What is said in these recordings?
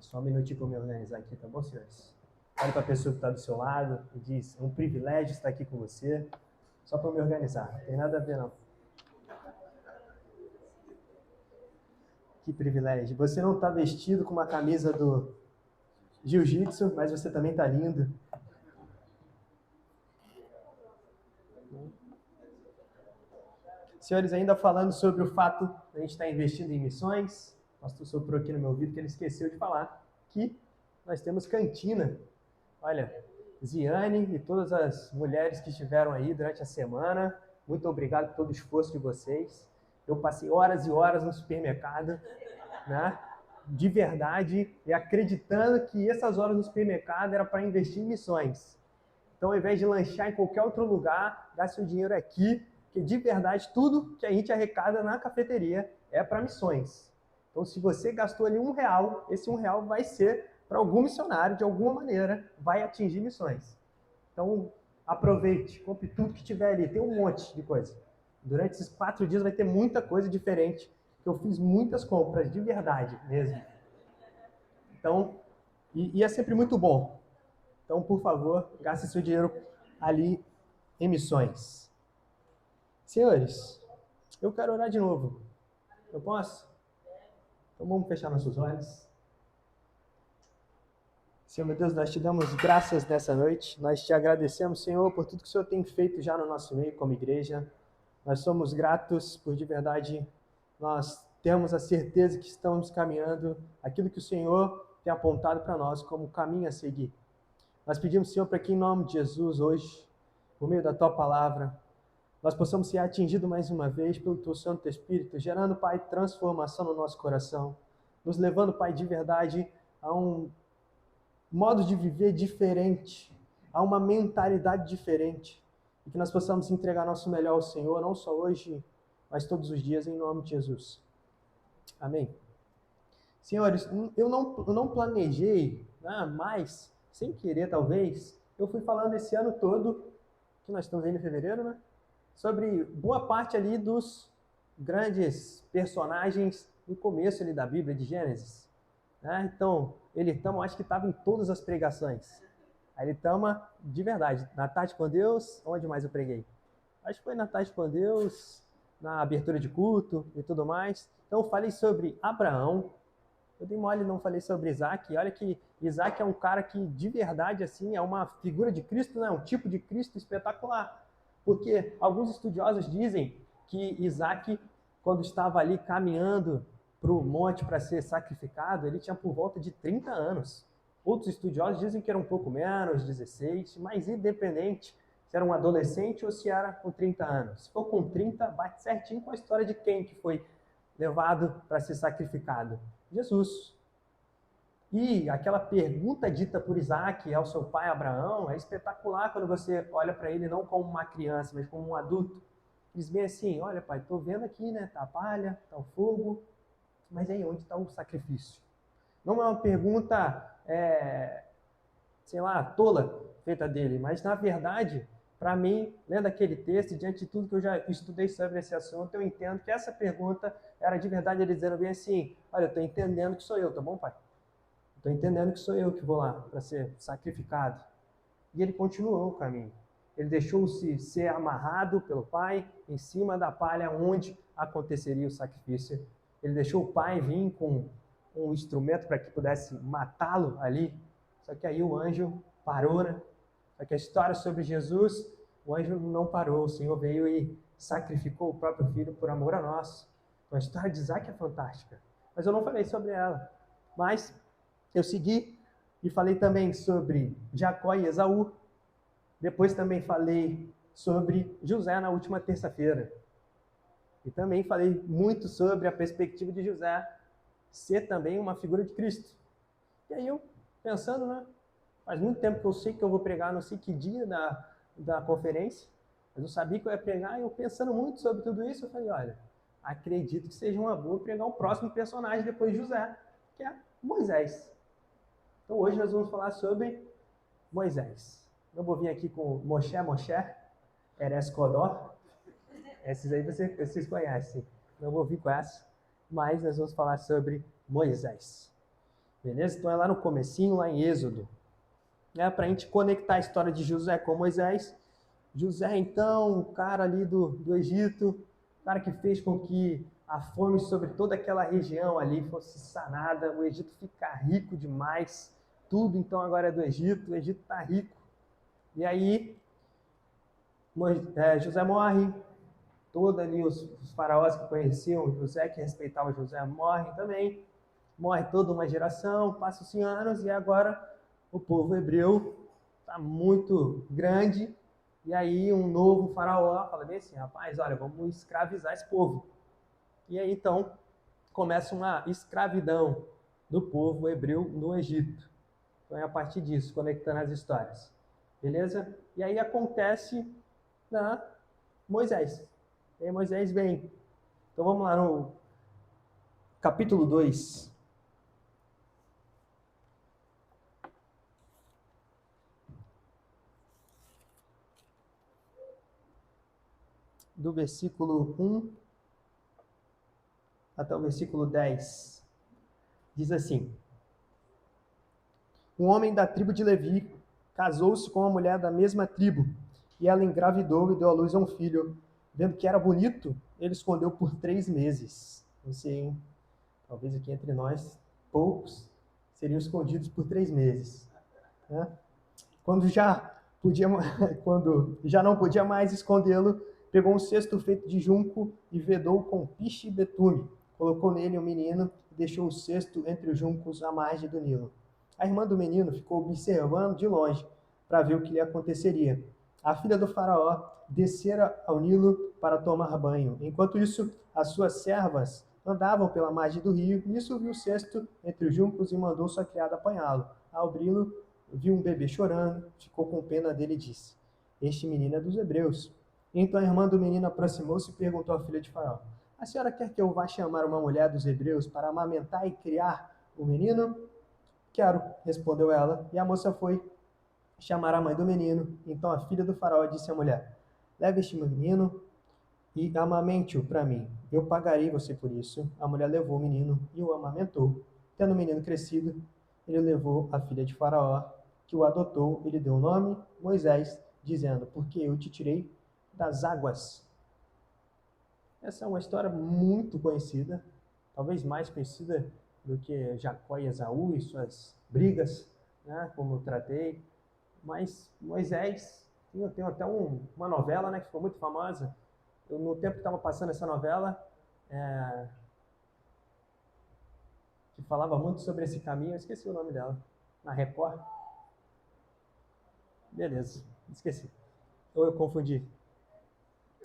Só um minutinho para eu me organizar aqui, tá bom, senhores? Olha para a pessoa que está do seu lado e diz, é um privilégio estar aqui com você, só para eu me organizar, não tem nada a ver não. Que privilégio. Você não está vestido com uma camisa do jiu-jitsu, mas você também está lindo. Senhores, ainda falando sobre o fato de a gente estar investindo em missões, o pastor soprou aqui no meu ouvido que ele esqueceu de falar que nós temos cantina. Olha, Ziane e todas as mulheres que estiveram aí durante a semana, muito obrigado por todo o esforço de vocês. Eu passei horas e horas no supermercado, né? De verdade, e acreditando que essas horas no supermercado era para investir em missões. Então, ao invés de lanchar em qualquer outro lugar, gaste o dinheiro aqui, porque de verdade tudo que a gente arrecada na cafeteria é para missões. Então, se você gastou ali R$1, esse R$1 vai ser para algum missionário, de alguma maneira, vai atingir missões. Então, aproveite, compre tudo que tiver ali, tem um monte de coisa. Durante esses 4 dias vai ter muita coisa diferente, que eu fiz muitas compras, de verdade mesmo. Então, e é sempre muito bom. Então, por favor, gaste seu dinheiro ali em missões. Senhores, eu quero orar de novo. Eu posso? Então vamos fechar nossos olhos. Senhor, meu Deus, nós te damos graças nessa noite. Nós te agradecemos, Senhor, por tudo que o Senhor tem feito já no nosso meio como igreja. Nós somos gratos por, de verdade, nós temos a certeza que estamos caminhando aquilo que o Senhor tem apontado para nós como caminho a seguir. Nós pedimos, Senhor, para que em nome de Jesus, hoje, por meio da Tua Palavra, nós possamos ser atingidos mais uma vez pelo Teu Santo Espírito, gerando, Pai, transformação no nosso coração, nos levando, Pai, de verdade, a um modo de viver diferente, a uma mentalidade diferente, e que nós possamos entregar nosso melhor ao Senhor, não só hoje, mas todos os dias, em nome de Jesus. Amém. Senhores, eu não planejei, né, mas, sem querer talvez, eu fui falando esse ano todo, que nós estamos aí em fevereiro, né? Sobre boa parte ali dos grandes personagens do começo ali da Bíblia, de Gênesis. Né? Então, Elitama, acho que estava em todas as pregações. A Elitama, de verdade, na Tarde com Deus, onde mais eu preguei? Acho que foi na Tarde com Deus, na abertura de culto e tudo mais. Então, eu falei sobre Abraão. Eu dei mole e não falei sobre Isaac. Olha que Isaac é um cara que, de verdade, assim, é uma figura de Cristo, né? Um tipo de Cristo espetacular. Porque alguns estudiosos dizem que Isaac, quando estava ali caminhando para o monte para ser sacrificado, ele tinha por volta de 30 anos. Outros estudiosos dizem que era um pouco menos, 16, mas independente se era um adolescente ou se era com 30 anos. Se for com 30, bate certinho com a história de quem que foi levado para ser sacrificado. Jesus. E aquela pergunta dita por Isaac ao seu pai Abraão é espetacular quando você olha para ele não como uma criança, mas como um adulto. Diz bem assim, olha pai, estou vendo aqui, né, tá a palha, tá o fogo, mas aí onde está o sacrifício? Não é uma pergunta, sei lá, tola feita dele, mas na verdade, para mim, lendo aquele texto, diante de tudo que eu já estudei sobre esse assunto, eu entendo que essa pergunta era de verdade ele dizendo bem assim, olha, eu estou entendendo que sou eu, tá bom pai? Estou entendendo que sou eu que vou lá para ser sacrificado. E ele continuou o caminho. Ele deixou-se ser amarrado pelo pai em cima da palha onde aconteceria o sacrifício. Ele deixou o pai vir com um instrumento para que pudesse matá-lo ali. Só que aí o anjo parou, né? Só que a história sobre Jesus, o anjo não parou. O Senhor veio e sacrificou o próprio filho por amor a nós. Então a história de Isaac é fantástica. Mas eu não falei sobre ela. Mas eu segui e falei também sobre Jacó e Esaú. Depois também falei sobre José na última terça-feira. E também falei muito sobre a perspectiva de José ser também uma figura de Cristo. E aí eu, pensando, né? Faz muito tempo que eu sei que eu vou pregar, não sei que dia da conferência, mas eu sabia que eu ia pregar, e eu pensando muito sobre tudo isso, eu falei, olha, acredito que seja uma boa pregar o próximo personagem depois de José, que é Moisés. Então hoje nós vamos falar sobre Moisés. Eu vou vir aqui com Moshe, Eres Codó. Esses aí vocês conhecem. Não vou vir com essa, mas nós vamos falar sobre Moisés. Beleza? Então é lá no comecinho, lá em Êxodo. Para a gente conectar a história de José com Moisés. José, então, o cara ali do Egito, o cara que fez com que a fome sobre toda aquela região ali fosse sanada, o Egito fica rico demais, tudo então agora é do Egito, o Egito está rico. E aí, José morre, todos ali os faraós que conheciam José, que respeitavam José, morrem também. Morre toda uma geração, passam-se anos e agora o povo hebreu está muito grande. E aí um novo faraó fala bem assim, rapaz, olha, vamos escravizar esse povo. E aí então começa uma escravidão do povo hebreu no Egito. Então é a partir disso, conectando as histórias. Beleza? E aí acontece na Moisés. E aí Moisés vem. Então vamos lá no capítulo 2. Do versículo 1 até o versículo 10. Diz assim: um homem da tribo de Levi casou-se com uma mulher da mesma tribo, e ela engravidou e deu à luz a um filho. Vendo que era bonito, ele escondeu por 3 meses. Não sei, hein? Talvez aqui entre nós, poucos seriam escondidos por 3 meses. Né? Quando já quando já não podia mais escondê-lo, pegou um cesto feito de junco e vedou com piche e betume. Colocou nele o menino e deixou o cesto entre os juncos à margem do Nilo. A irmã do menino ficou observando de longe para ver o que lhe aconteceria. A filha do faraó descera ao Nilo para tomar banho. Enquanto isso, as suas servas andavam pela margem do rio. Nisso viu o cesto entre os juncos e mandou sua criada apanhá-lo. Ao abri-lo, viu um bebê chorando, ficou com pena dele e disse: este menino é dos hebreus. Então a irmã do menino aproximou-se e perguntou à filha de Faraó: a senhora quer que eu vá chamar uma mulher dos hebreus para amamentar e criar o menino? Quero, respondeu ela. E a moça foi chamar a mãe do menino. Então a filha do Faraó disse à mulher: leve este menino e amamente-o para mim. Eu pagarei você por isso. A mulher levou o menino e o amamentou. Tendo o menino crescido, ele levou a filha de Faraó, que o adotou, e lhe deu o nome Moisés, dizendo: porque eu te tirei das águas. Essa é uma história muito conhecida, talvez mais conhecida do que Jacó e Esaú e suas brigas, né, como eu tratei. Mas Moisés, tem até uma novela, né, que ficou muito famosa. No tempo que estava passando essa novela, que falava muito sobre esse caminho, eu esqueci o nome dela, na Record. Beleza, esqueci. Ou eu confundi.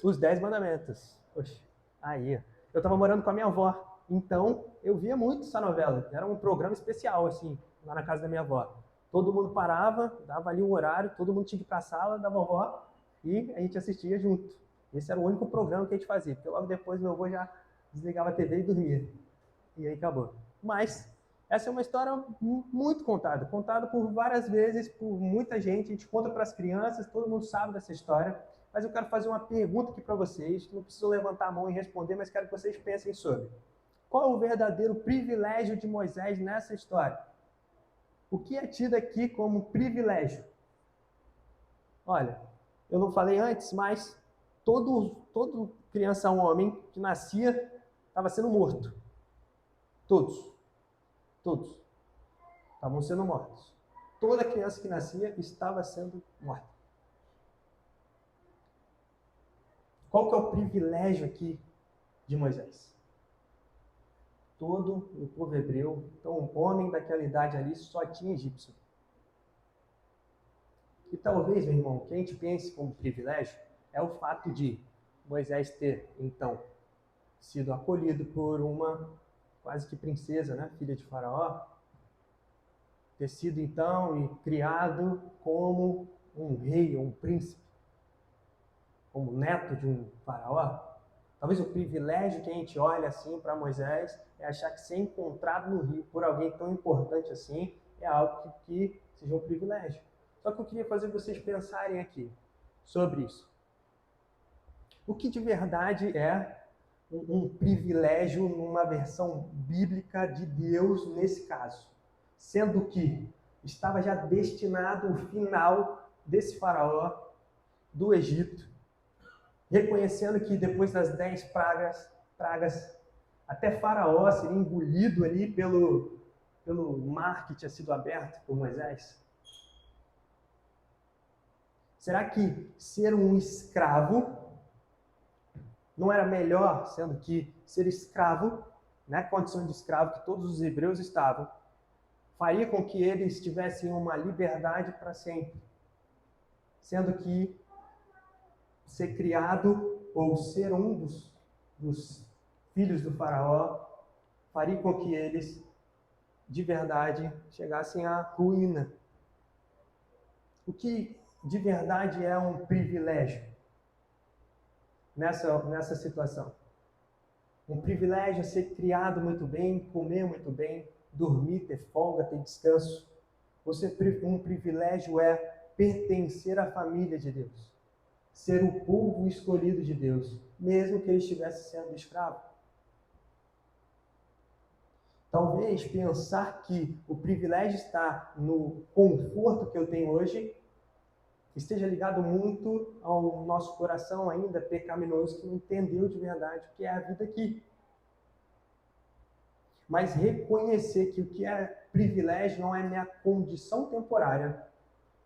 Os 10 Mandamentos. Oxe, aí. Eu estava morando com a minha avó, então eu via muito essa novela. Era um programa especial, assim, lá na casa da minha avó. Todo mundo parava, dava ali um horário, todo mundo tinha que ir para a sala da vovó e a gente assistia junto. Esse era o único programa que a gente fazia, porque logo depois meu avô já desligava a TV e dormia. E aí acabou. Mas essa é uma história muito contada por várias vezes, por muita gente. A gente conta para as crianças, todo mundo sabe dessa história. Mas eu quero fazer uma pergunta aqui para vocês, que não preciso levantar a mão e responder, mas quero que vocês pensem sobre. Qual é o verdadeiro privilégio de Moisés nessa história? O que é tido aqui como privilégio? Olha, eu não falei antes, mas todo criança, um homem que nascia, estava sendo morto. Todos estavam sendo mortos. Toda criança que nascia estava sendo morta. Qual que é o privilégio aqui de Moisés? Todo o povo hebreu, então o homem daquela idade ali só tinha egípcio. E talvez, meu irmão, o que a gente pense como privilégio é o fato de Moisés ter, então, sido acolhido por uma quase que princesa, né, filha de Faraó, ter sido, então, e criado como um rei, um príncipe, como neto de um faraó. Talvez o privilégio que a gente olha assim para Moisés é achar que ser encontrado no rio por alguém tão importante assim é algo que seja um privilégio. Só que eu queria fazer vocês pensarem aqui sobre isso. O que de verdade é um privilégio numa versão bíblica de Deus nesse caso? sendo que estava já destinado o final desse faraó do Egito, reconhecendo que depois das 10 pragas, até Faraó seria engolido ali pelo mar que tinha sido aberto por Moisés. Será que ser um escravo não era melhor, sendo que ser escravo, na condição de escravo que todos os hebreus estavam, faria com que eles tivessem uma liberdade para sempre, sendo que ser criado ou ser um dos filhos do faraó faria com que eles, de verdade, chegassem à ruína. O que de verdade é um privilégio nessa situação? Um privilégio é ser criado muito bem, comer muito bem, dormir, ter folga, ter descanso. Um privilégio é pertencer à família de Deus, ser o povo escolhido de Deus, mesmo que ele estivesse sendo escravo. Talvez pensar que o privilégio está no conforto que eu tenho hoje esteja ligado muito ao nosso coração ainda pecaminoso, que não entendeu de verdade o que é a vida aqui. Mas reconhecer que o que é privilégio não é minha condição temporária,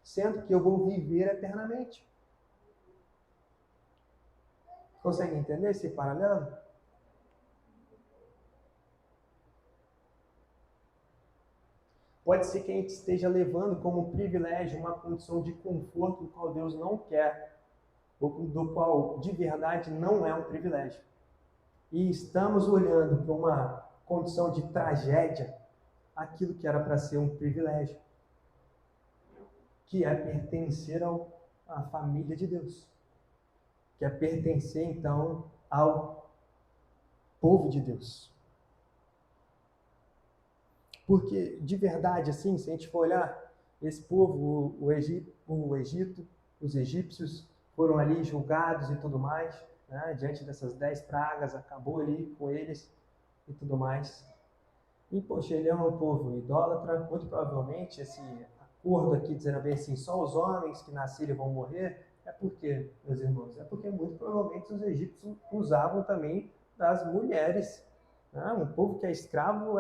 sendo que eu vou viver eternamente. Consegue entender esse paralelo? Pode ser que a gente esteja levando como privilégio uma condição de conforto do qual Deus não quer, ou do qual de verdade não é um privilégio. E estamos olhando para uma condição de tragédia, aquilo que era para ser um privilégio, que é pertencer à família de Deus, que é pertencer então ao povo de Deus. Porque, de verdade, assim, se a gente for olhar, esse povo, o Egito, os egípcios foram ali julgados e tudo mais, né, diante dessas 10 pragas, acabou ali com eles e tudo mais. E, poxa, ele é um povo idólatra, muito provavelmente esse acordo aqui dizendo bem assim, só os homens que nascerem vão morrer, é porque, meus irmãos, é porque muito provavelmente os egípcios usavam também das mulheres. Um povo que é escravo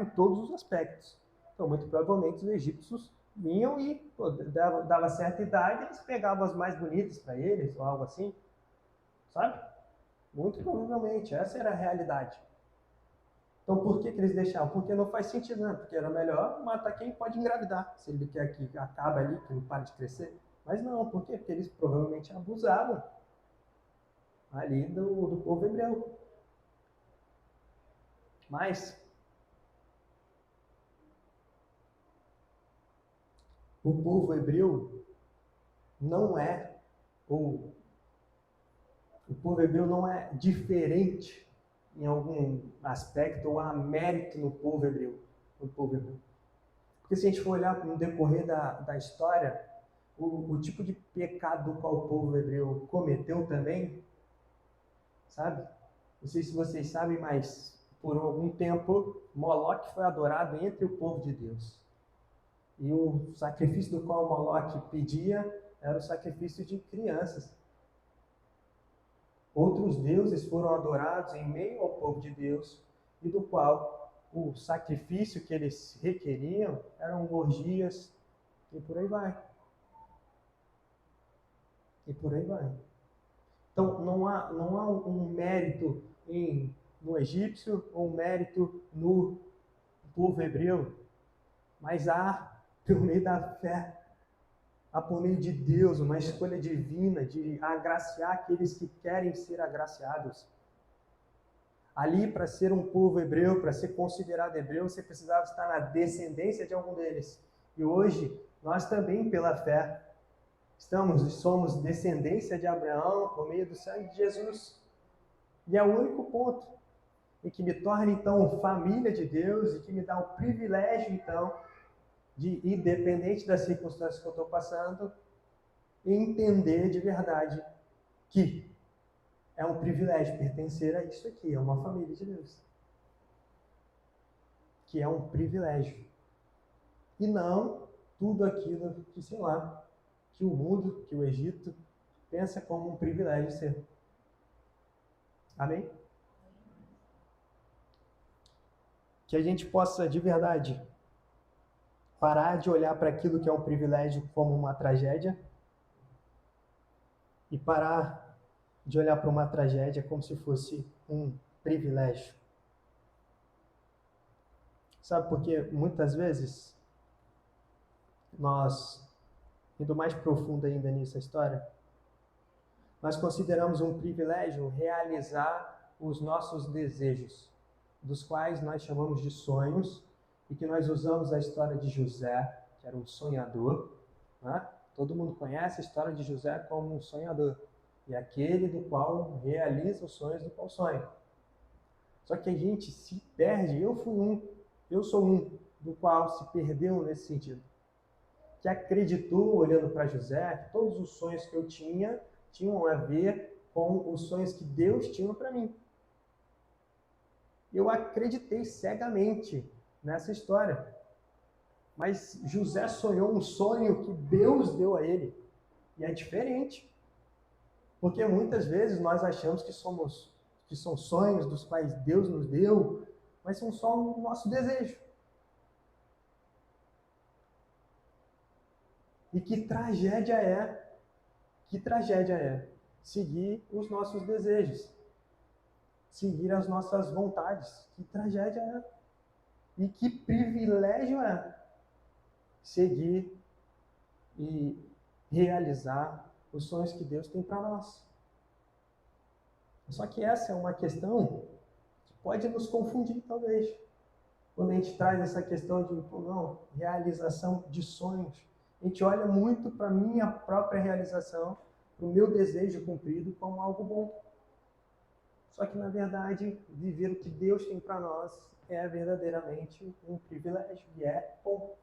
em todos os aspectos. Então, muito provavelmente, os egípcios vinham e dava certa idade, eles pegavam as mais bonitas para eles, ou algo assim. Sabe? Muito provavelmente, essa era a realidade. Então, por que eles deixavam? Porque não faz sentido, né? Porque era melhor matar quem pode engravidar, se ele quer que acabe ali, que não pare de crescer. Mas não, por quê? Porque eles provavelmente abusavam ali do povo hebreu. Mas o povo hebreu não é, ou o povo hebreu não é diferente em algum aspecto, ou há mérito no povo hebreu. Porque se a gente for olhar no decorrer da história, o tipo de pecado do qual o povo hebreu cometeu também, sabe? Não sei se vocês sabem, mas por algum tempo Moloque foi adorado entre o povo de Deus. E o sacrifício do qual Moloque pedia era o sacrifício de crianças. Outros deuses foram adorados em meio ao povo de Deus, e do qual o sacrifício que eles requeriam eram orgias, e por aí vai. E por aí vai. Então, não há um mérito no egípcio ou um mérito no povo hebreu, mas há, por meio da fé, há por meio de Deus, uma escolha divina de agraciar aqueles que querem ser agraciados. Ali, para ser um povo hebreu, para ser considerado hebreu, você precisava estar na descendência de algum deles. E hoje, nós também, pela fé, somos descendência de Abraão por meio do sangue de Jesus. E é o único ponto em que me torna, então, família de Deus e que me dá o privilégio, então, de, independente das circunstâncias que eu estou passando, entender de verdade que é um privilégio pertencer a isso aqui, é uma família de Deus. Que é um privilégio. e não tudo aquilo que, sei lá, que o mundo, que o Egito pensa como um privilégio ser. Amém? Que a gente possa, de verdade, parar de olhar para aquilo que é um privilégio como uma tragédia e parar de olhar para uma tragédia como se fosse um privilégio. Sabe por quê? Muitas vezes nós, indo mais profundo ainda nessa história, nós consideramos um privilégio realizar os nossos desejos, dos quais nós chamamos de sonhos, e que nós usamos a história de José, que era um sonhador, né? Todo mundo conhece a história de José como um sonhador, e aquele do qual realiza os sonhos do qual sonha. Só que a gente se perde, eu sou um do qual se perdeu nesse sentido. Que acreditou, olhando para José, que todos os sonhos que eu tinham a ver com os sonhos que Deus tinha para mim. Eu acreditei cegamente nessa história. Mas José sonhou um sonho que Deus deu a ele. E é diferente. Porque muitas vezes nós achamos que são sonhos dos quais Deus nos deu, mas são só o nosso desejo. E que tragédia é seguir os nossos desejos, seguir as nossas vontades. Que tragédia é. E que privilégio é seguir e realizar os sonhos que Deus tem para nós. Só que essa é uma questão que pode nos confundir, talvez. Quando a gente traz essa questão de, não, realização de sonhos, a gente olha muito para a minha própria realização, para o meu desejo cumprido como algo bom. Só que, na verdade, viver o que Deus tem para nós é verdadeiramente um privilégio e é bom.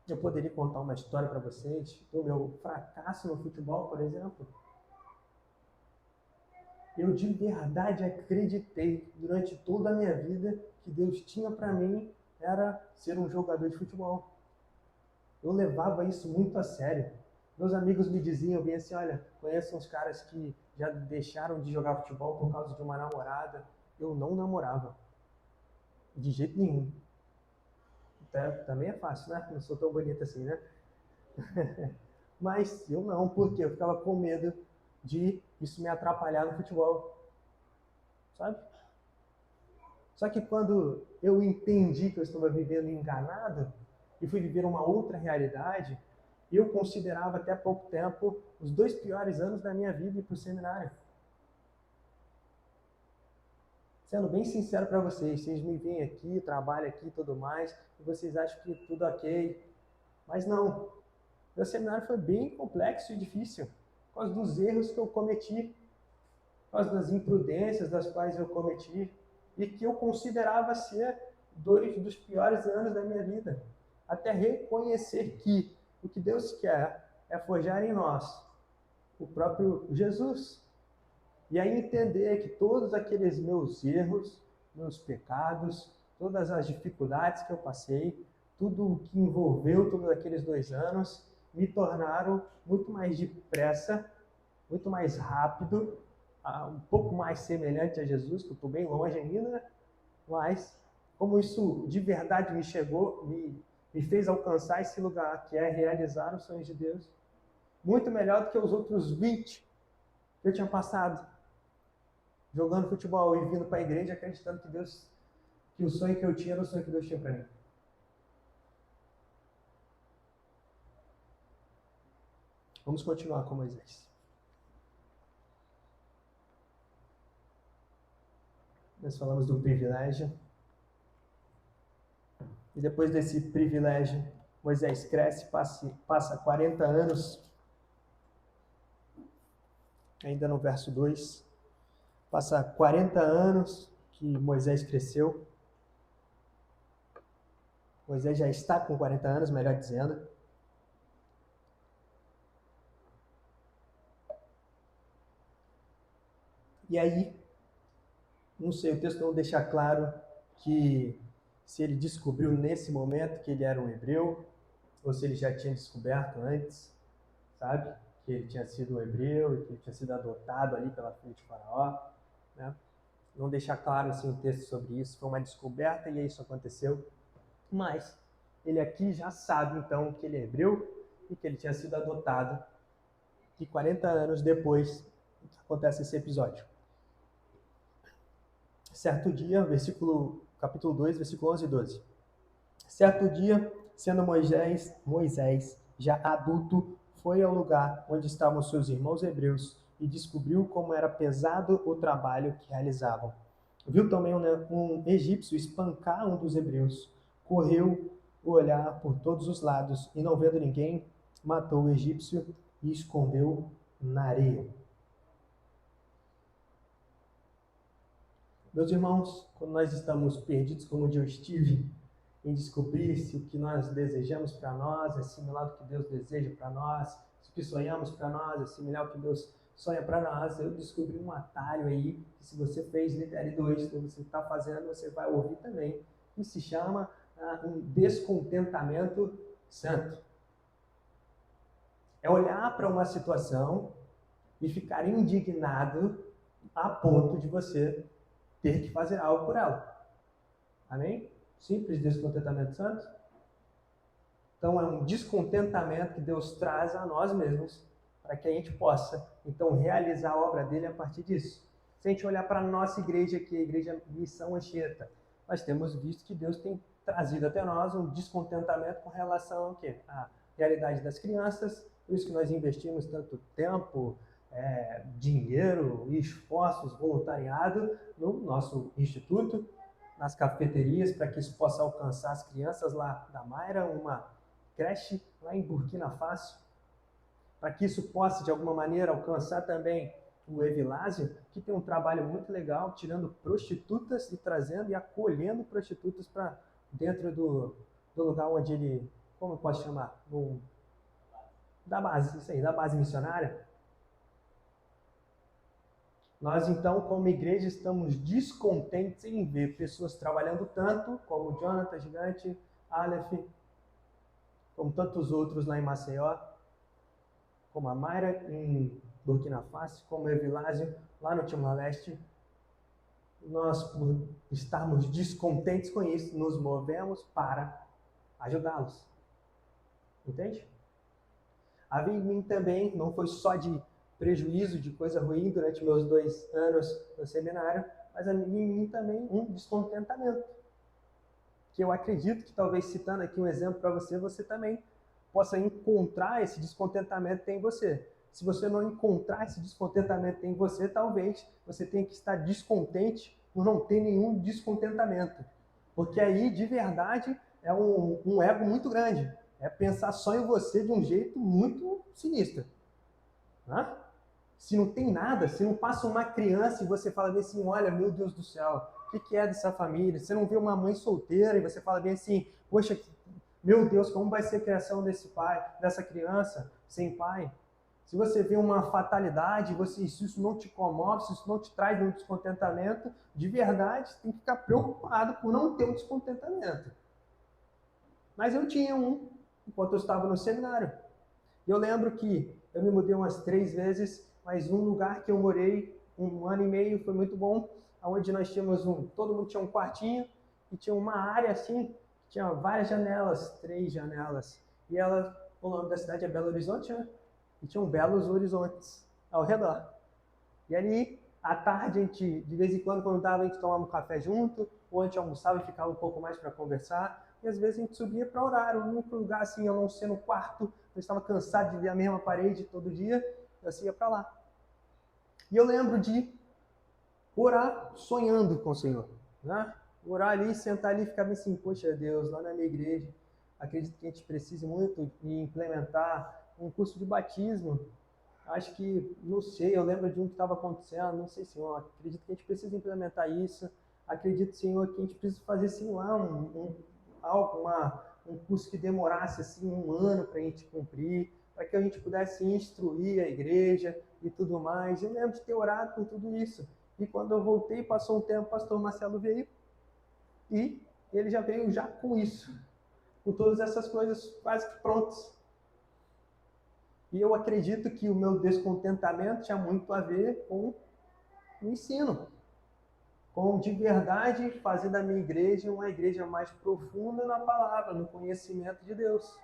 Eu poderia contar uma história para vocês do meu fracasso no futebol, por exemplo. Eu de verdade acreditei durante toda a minha vida que Deus tinha para mim era ser um jogador de futebol. Eu levava isso muito a sério. Meus amigos me diziam bem assim, olha, conheço uns caras que já deixaram de jogar futebol por causa de uma namorada. Eu não namorava. De jeito nenhum. Também é fácil, né? Não sou tão bonita assim, né? Mas eu não, porque eu ficava com medo de isso me atrapalhar no futebol. Sabe? Só que quando eu entendi que eu estava vivendo enganado e fui viver uma outra realidade, eu considerava até pouco tempo os 2 piores anos da minha vida ir para o seminário. Sendo bem sincero para vocês me veem aqui, trabalham aqui e tudo mais, e vocês acham que tudo ok. Mas não. Meu seminário foi bem complexo e difícil, por causa dos erros que eu cometi, por causa das imprudências das quais eu cometi, e que eu considerava ser 2 dos piores anos da minha vida. Até reconhecer que o que Deus quer é forjar em nós o próprio Jesus. E aí entender que todos aqueles meus erros, meus pecados, todas as dificuldades que eu passei, tudo o que envolveu todos aqueles 2 anos, me tornaram muito mais depressa, muito mais rápido, um pouco mais semelhante a Jesus, que eu estou bem longe ainda, mas como isso de verdade me fez alcançar esse lugar, que é realizar os sonhos de Deus, muito melhor do que os outros 20 que eu tinha passado, jogando futebol e vindo para a igreja acreditando que o sonho que eu tinha era o sonho que Deus tinha para mim. Vamos continuar com Moisés. Nós falamos do privilégio. E depois desse privilégio, Moisés cresce, passa 40 anos, ainda no verso 2, passa 40 anos que Moisés cresceu. Moisés já está com 40 anos, melhor dizendo. E aí, não sei, o texto não deixa claro que se ele descobriu nesse momento que ele era um hebreu, ou se ele já tinha descoberto antes, sabe? Que ele tinha sido um hebreu e que ele tinha sido adotado ali pela filha de Faraó, né? Não deixar claro assim o texto sobre isso, foi uma descoberta e isso aconteceu. Mas ele aqui já sabe então que ele é hebreu e que ele tinha sido adotado. E 40 anos depois acontece esse episódio. Certo dia, capítulo 2, versículo 11 e 12. Certo dia, sendo Moisés já adulto, foi ao lugar onde estavam seus irmãos hebreus e descobriu como era pesado o trabalho que realizavam. Viu também um egípcio espancar um dos hebreus. Correu olhar por todos os lados e, não vendo ninguém, matou o egípcio e escondeu na areia. Meus irmãos, quando nós estamos perdidos como eu estive, em descobrir se o que nós desejamos para nós é similar ao que Deus deseja para nós, se o que sonhamos para nós é similar ao que Deus sonha para nós, eu descobri um atalho aí, que se você fez Lidere 2, se você está fazendo, você vai ouvir também, que se chama um descontentamento santo. É olhar para uma situação e ficar indignado a ponto de você ter que fazer algo por ela. Amém? Simples descontentamento santo. Então é um descontentamento que Deus traz a nós mesmos para que a gente possa, então, realizar a obra dele a partir disso. Se a gente olhar para a nossa igreja aqui, a Igreja Missão Anchieta, nós temos visto que Deus tem trazido até nós um descontentamento com relação ao quê? À realidade das crianças, por isso que nós investimos tanto tempo, dinheiro, esforços, voluntariado no nosso instituto, nas cafeterias, para que isso possa alcançar as crianças lá da Mayra, uma creche lá em Burkina Faso, para que isso possa, de alguma maneira, alcançar também o Evilásio, que tem um trabalho muito legal, tirando prostitutas e trazendo e acolhendo prostitutas para dentro do lugar onde ele, como eu posso chamar? Da base, isso aí, da base missionária. Nós, então, como igreja, estamos descontentes em ver pessoas trabalhando tanto, como Jonathan Gigante, Aleph, como tantos outros lá em Maceió, como a Mayra em Burkina Faso, como o Evilásio lá no Timor-Leste. Nós, por estarmos descontentes com isso, nos movemos para ajudá-los. Entende? Havia em mim também, não foi só de prejuízo, de coisa ruim durante meus 2 anos no seminário, mas havia em mim também um descontentamento. Que eu acredito que, talvez citando aqui um exemplo para você, você também possa encontrar esse descontentamento em você. Se você não encontrar esse descontentamento em você, talvez você tenha que estar descontente por não ter nenhum descontentamento. Porque aí, de verdade, é um ego muito grande. É pensar só em você de um jeito muito sinistro. Né? Se não tem nada, se não passa uma criança e você fala bem assim, olha, meu Deus do céu, o que é dessa família? Você não vê uma mãe solteira e você fala bem assim, poxa, meu Deus, como vai ser a criação desse pai, dessa criança sem pai? Se você vê uma fatalidade, se isso não te comove, se isso não te traz nenhum descontentamento, de verdade, você tem que ficar preocupado por não ter um descontentamento. Mas eu tinha um, enquanto eu estava no seminário. E eu lembro que eu me mudei umas 3 vezes, mas um lugar que eu morei 1 ano e meio foi muito bom, onde nós tínhamos todo mundo tinha um quartinho e tinha uma área assim, tinha várias janelas, 3 janelas. E o nome da cidade é Belo Horizonte, né? E tinham belos horizontes ao redor. E ali, à tarde, a gente, de vez em quando dava, a gente tomava um café junto, ou a gente almoçava e ficava um pouco mais para conversar. E às vezes a gente subia para orar, um único lugar assim, eu não sei, no quarto, eu estava cansado de ver a mesma parede todo dia, eu ia para lá. E eu lembro de orar sonhando com o Senhor, né? Orar ali, sentar ali e ficar bem assim, poxa Deus, lá na minha igreja, acredito que a gente precise muito de implementar um curso de batismo. Acho que, não sei, eu lembro de um que estava acontecendo, não sei, Senhor, acredito que a gente precisa implementar isso, acredito, Senhor, que a gente precisa fazer, sim, lá um curso que demorasse, assim, 1 ano para a gente cumprir, para que a gente pudesse instruir a igreja e tudo mais. Eu lembro de ter orado por tudo isso. E quando eu voltei, passou um tempo, o pastor Marcelo veio e ele já veio já com isso, com todas essas coisas quase que prontas. E eu acredito que o meu descontentamento tinha muito a ver com o ensino, com de verdade fazer da minha igreja uma igreja mais profunda na palavra, no conhecimento de Deus,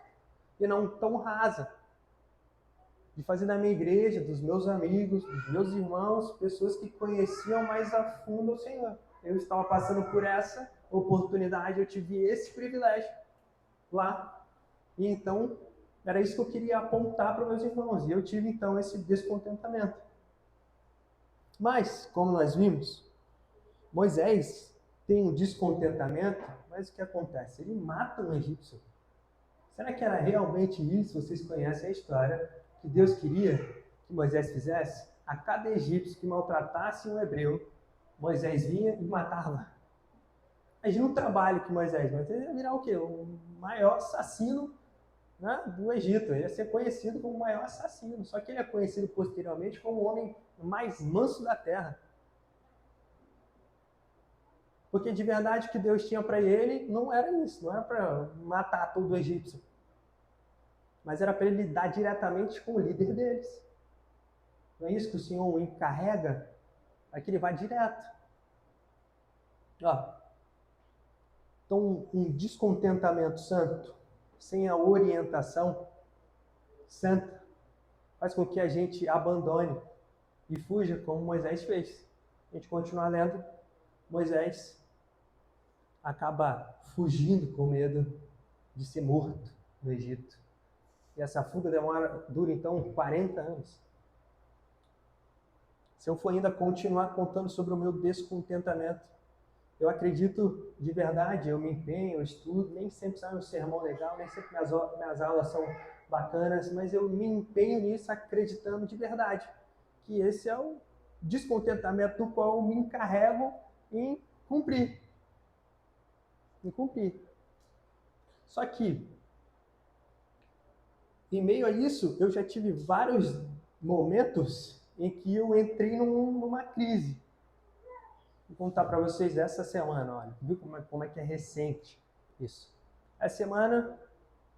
e não tão rasa. De fazer da minha igreja, dos meus amigos, dos meus irmãos, pessoas que conheciam mais a fundo o Senhor. Eu estava passando por essa oportunidade, eu tive esse privilégio lá. E então, era isso que eu queria apontar para meus irmãos. E eu tive então esse descontentamento. Mas, como nós vimos, Moisés tem um descontentamento, mas o que acontece? Ele mata um egípcio. Será que era realmente isso? Vocês conhecem a história que Deus queria que Moisés fizesse? A cada egípcio que maltratasse um hebreu, Moisés vinha e matava. Imagina o trabalho que Moisés ia virar o quê? O maior assassino, né, do Egito. Ele ia ser conhecido como o maior assassino. Só que ele é conhecido posteriormente como o homem mais manso da terra. Porque de verdade o que Deus tinha para ele não era isso, não era para matar todo o egípcio. Mas era para ele lidar diretamente com o líder deles. Não é isso que o Senhor o encarrega? É que ele vai direto. Ó. Então, um descontentamento santo, sem a orientação santa, faz com que a gente abandone e fuja como Moisés fez. A gente continua lendo, Moisés acaba fugindo com medo de ser morto no Egito. E essa fuga dura então 40 anos. Se eu for ainda continuar contando sobre o meu descontentamento, eu acredito de verdade, eu me empenho, eu estudo, nem sempre sai um sermão legal, nem sempre minhas aulas são bacanas, mas eu me empenho nisso acreditando de verdade que esse é o descontentamento do qual eu me encarrego em cumprir. Só que, em meio a isso, eu já tive vários momentos em que eu entrei numa crise. Vou contar para vocês essa semana, olha, viu como é que é recente isso. Essa semana,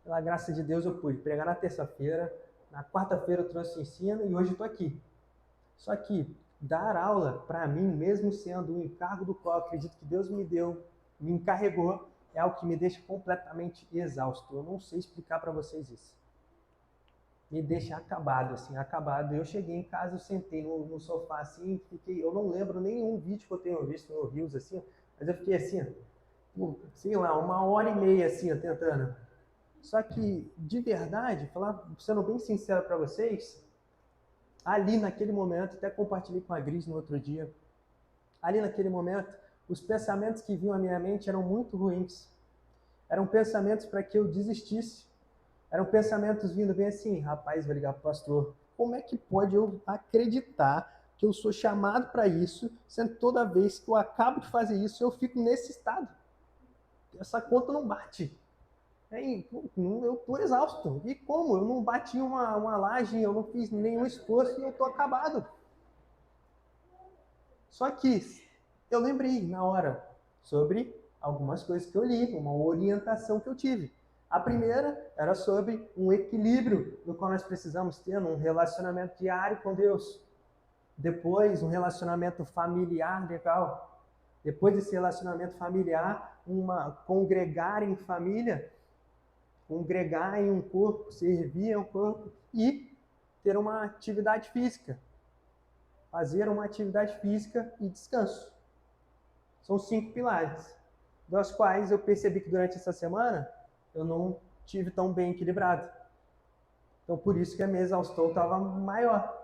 pela graça de Deus, eu pude pregar na terça-feira, na quarta-feira eu trouxe ensino e hoje estou aqui. Só que dar aula, para mim, mesmo sendo um encargo do qual eu acredito que Deus me deu, me encarregou, é algo que me deixa completamente exausto. Eu não sei explicar para vocês isso. Me deixa acabado, assim, acabado. Eu cheguei em casa, eu sentei no sofá, assim, fiquei, eu não lembro nenhum vídeo que eu tenho visto no Reels, assim, mas eu fiquei assim, sei lá, 1h30, assim, tentando. Só que, de verdade, sendo bem sincero para vocês, ali naquele momento, até compartilhei com a Gris no outro dia, ali naquele momento, os pensamentos que vinham à minha mente eram muito ruins. Eram pensamentos para que eu desistisse. Eram pensamentos vindo bem assim, rapaz, vou ligar pro pastor. Como é que pode eu acreditar que eu sou chamado para isso, sendo que toda vez que eu acabo de fazer isso, eu fico nesse estado? Essa conta não bate. Eu estou exausto. E como? Eu não bati uma laje, eu não fiz nenhum esforço e eu estou acabado. Só que eu lembrei na hora sobre algumas coisas que eu li, uma orientação que eu tive. A primeira era sobre um equilíbrio no qual nós precisamos ter num relacionamento diário com Deus. Depois, um relacionamento familiar legal. Depois desse relacionamento familiar, congregar em família, congregar em um corpo, servir em um corpo e ter uma atividade física. Fazer uma atividade física e descanso. São 5 pilares, das quais eu percebi que durante essa semana eu não tive tão bem equilibrado. Então, por isso que a minha exaustão estava maior.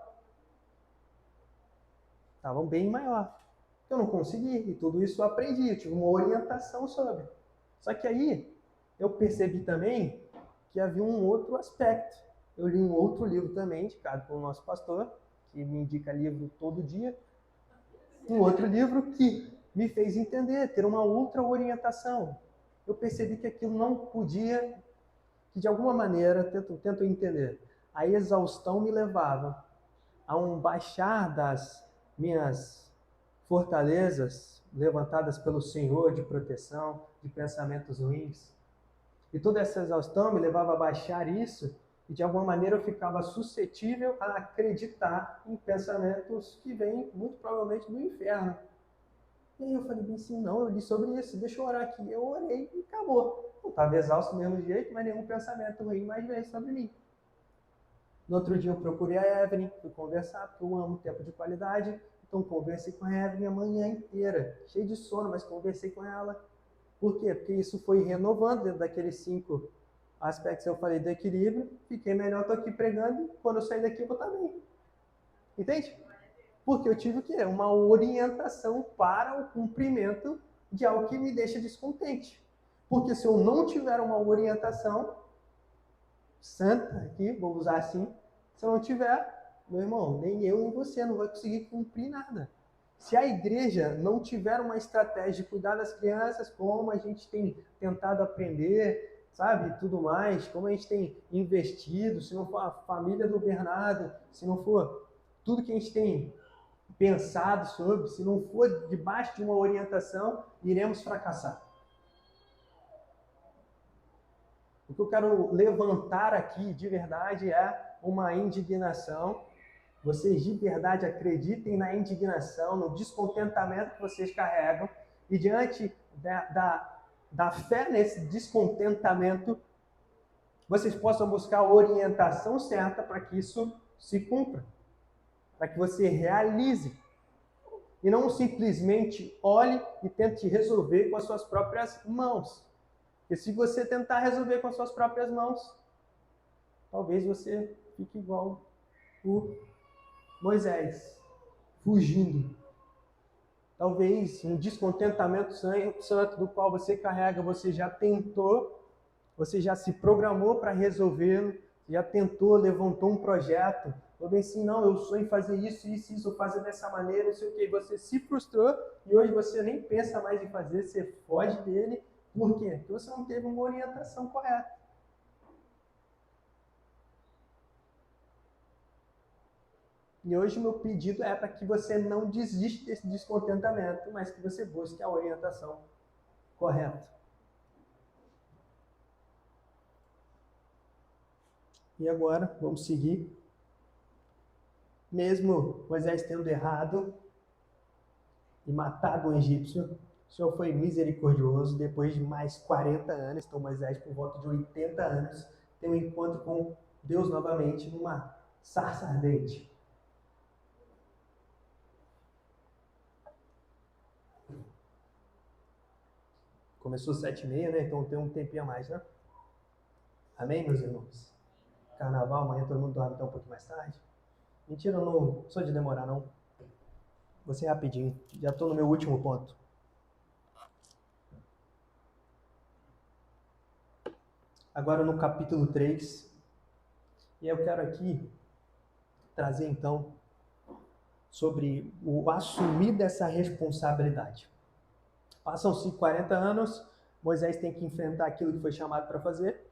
Estava bem maior. Eu não consegui, e tudo isso eu aprendi, eu tive uma orientação sobre. Só que aí, eu percebi também que havia um outro aspecto. Eu li um outro livro também, indicado pelo nosso pastor, que me indica livro todo dia. Um outro livro que me fez entender, ter uma outra orientação. Eu percebi que aquilo não podia, que de alguma maneira, tento entender, a exaustão me levava a um baixar das minhas fortalezas, levantadas pelo Senhor de proteção, de pensamentos ruins. E toda essa exaustão me levava a baixar isso, e de alguma maneira eu ficava suscetível a acreditar em pensamentos que vêm muito provavelmente do inferno. E aí eu falei bem assim, não, eu li sobre isso, deixa eu orar aqui. Eu orei e acabou. Eu estava exausto do mesmo jeito, mas nenhum pensamento ruim mais veio sobre mim. No outro dia eu procurei a Evelyn, fui conversar, porque eu amo tempo de qualidade. Então conversei com a Evelyn a manhã inteira, cheio de sono, mas conversei com ela. Por quê? Porque isso foi renovando dentro daqueles 5 aspectos que eu falei do equilíbrio. Fiquei melhor, estou aqui pregando, e quando eu sair daqui eu vou estar bem. Entende? Porque eu tive o quê? Uma orientação para o cumprimento de algo que me deixa descontente. Porque se eu não tiver uma orientação santa aqui, vou usar assim, se eu não tiver, meu irmão, nem eu nem você não vai conseguir cumprir nada. Se a igreja não tiver uma estratégia de cuidar das crianças, como a gente tem tentado aprender, sabe, tudo mais, como a gente tem investido, se não for a família do Bernardo, se não for tudo que a gente tem pensado sobre, se não for debaixo de uma orientação, iremos fracassar. O que eu quero levantar aqui de verdade é uma indignação. Vocês de verdade acreditem na indignação, no descontentamento que vocês carregam, e diante da fé nesse descontentamento, vocês possam buscar a orientação certa para que isso se cumpra, para que você realize. E não simplesmente olhe e tente resolver com as suas próprias mãos. Porque se você tentar resolver com as suas próprias mãos, talvez você fique igual o Moisés, fugindo. Talvez um descontentamento santo do qual você carrega, você já tentou, você já se programou para resolvê-lo, já tentou, levantou um projeto, ou bem assim, não, eu sonho em fazer isso, eu fazer dessa maneira, não sei o que, você se frustrou e hoje você nem pensa mais em fazer, você foge dele. Por quê? Porque você não teve uma orientação correta. E hoje o meu pedido é para que você não desista desse descontentamento, mas que você busque a orientação correta. E agora, vamos seguir. Mesmo Moisés tendo errado e matado um egípcio, o Senhor foi misericordioso. Depois de mais 40 anos, então Moisés, por volta de 80 anos, tem um encontro com Deus novamente numa sarça ardente. Começou 7h30, né? Então tem um tempinho a mais, né? Amém, meus irmãos? Carnaval, amanhã todo mundo dorme até um pouquinho mais tarde. Mentira, eu não sou de demorar, não. Vou ser rapidinho. Já estou no meu último ponto. Agora no capítulo 3. E eu quero aqui trazer, então, sobre o assumir dessa responsabilidade. Passam-se 40 anos, Moisés tem que enfrentar aquilo que foi chamado para fazer.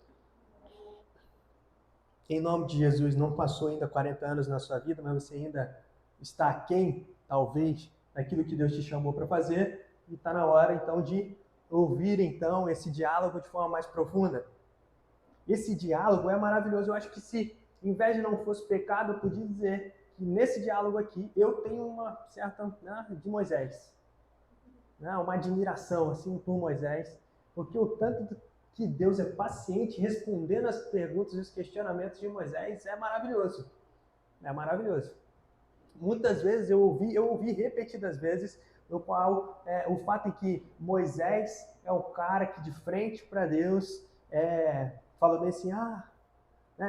Em nome de Jesus, não passou ainda 40 anos na sua vida, mas você ainda está aquém, talvez, daquilo que Deus te chamou para fazer, e está na hora, então, de ouvir, então, esse diálogo de forma mais profunda. Esse diálogo é maravilhoso. Eu acho que se inveja não fosse pecado, eu podia dizer que nesse diálogo aqui, eu tenho uma certa, de Moisés, uma admiração, assim, por Moisés, porque o tanto que Deus é paciente respondendo as perguntas e os questionamentos de Moisés é maravilhoso. É maravilhoso. Muitas vezes eu ouvi repetidas vezes, no qual o fato em que Moisés é o cara que de frente para Deus falou bem assim,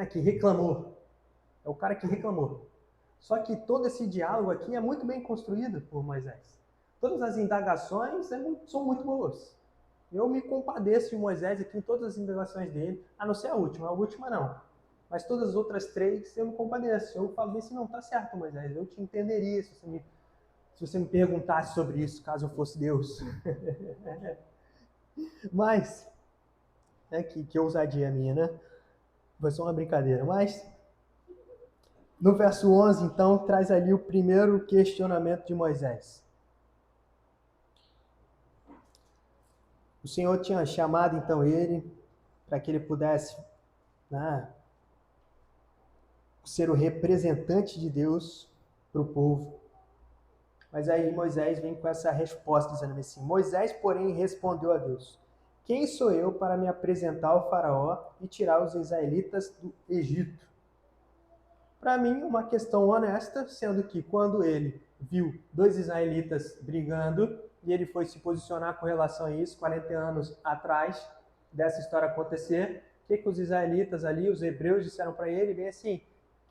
que reclamou. É o cara que reclamou. Só que todo esse diálogo aqui é muito bem construído por Moisés. Todas as indagações são muito boas. Eu me compadeço de Moisés aqui em todas as indagações dele, a não ser a última não. Mas todas as outras 3 eu me compadeço. Eu falo assim, não, tá certo, Moisés, eu te entenderia se você me perguntasse sobre isso, caso eu fosse Deus. Mas, que ousadia minha, né? Foi só uma brincadeira, mas no verso 11, então, traz ali o primeiro questionamento de Moisés. O Senhor tinha chamado então ele para que ele pudesse, né, ser o representante de Deus para o povo. Mas aí Moisés vem com essa resposta, dizendo assim: Moisés, porém, respondeu a Deus: Quem sou eu para me apresentar ao faraó e tirar os israelitas do Egito? Para mim, uma questão honesta, sendo que quando ele viu dois israelitas brigando, e ele foi se posicionar com relação a isso, 40 anos atrás dessa história acontecer, o que os israelitas ali, os hebreus, disseram para ele, bem assim: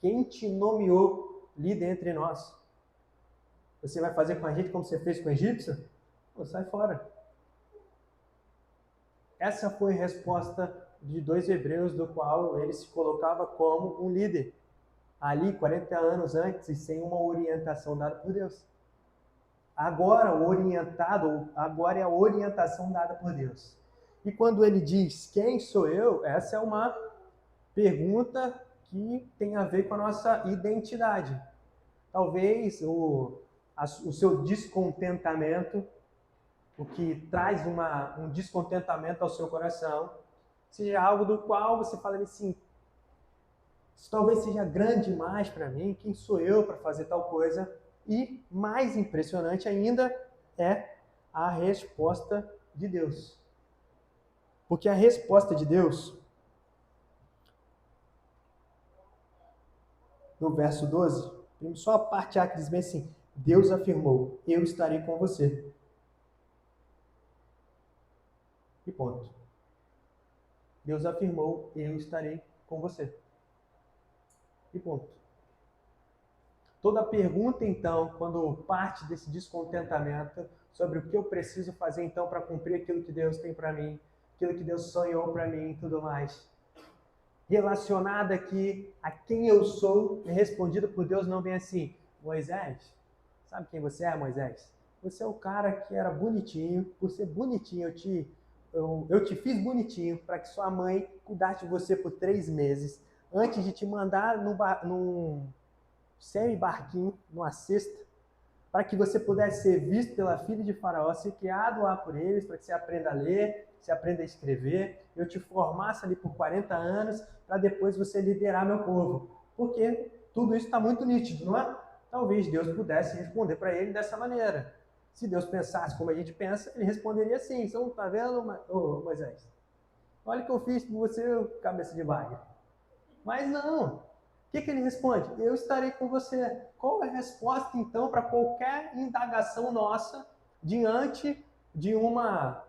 quem te nomeou líder entre nós? Você vai fazer com a gente como você fez com o egípcio? Pô, sai fora. Essa foi a resposta de dois hebreus, do qual ele se colocava como um líder. Ali, 40 anos antes, e sem uma orientação dada por Deus. Agora, o orientado, agora é a orientação dada por Deus. E quando ele diz, quem sou eu? Essa é uma pergunta que tem a ver com a nossa identidade. Talvez o seu descontentamento, o que traz um descontentamento ao seu coração, seja algo do qual você fala assim, isso talvez seja grande demais para mim, quem sou eu para fazer tal coisa? E mais impressionante ainda é a resposta de Deus. Porque a resposta de Deus, no verso 12, só a parte A que diz bem assim, Deus afirmou, eu estarei com você. E ponto. Deus afirmou, eu estarei com você. E ponto. Toda pergunta, então, quando parte desse descontentamento sobre o que eu preciso fazer, então, para cumprir aquilo que Deus tem para mim, aquilo que Deus sonhou para mim e tudo mais, relacionada aqui a quem eu sou, é respondida por Deus não bem assim, Moisés, sabe quem você é, Moisés? Você é o cara que era bonitinho, por ser bonitinho, eu te fiz bonitinho para que sua mãe cuidasse de você por 3 meses, antes de te mandar num semi-barquinho, numa cesta, para que você pudesse ser visto pela filha de Faraó, ser criado lá por eles, para que você aprenda a ler, você aprenda a escrever, eu te formasse ali por 40 anos, para depois você liderar meu povo. Porque tudo isso está muito nítido, não é? Talvez Deus pudesse responder para ele dessa maneira. Se Deus pensasse como a gente pensa, ele responderia assim, você não está vendo, Moisés? Olha o que eu fiz por você, cabeça de bagre. Mas não, o que ele responde? Eu estarei com você. Qual é a resposta, então, para qualquer indagação nossa diante de uma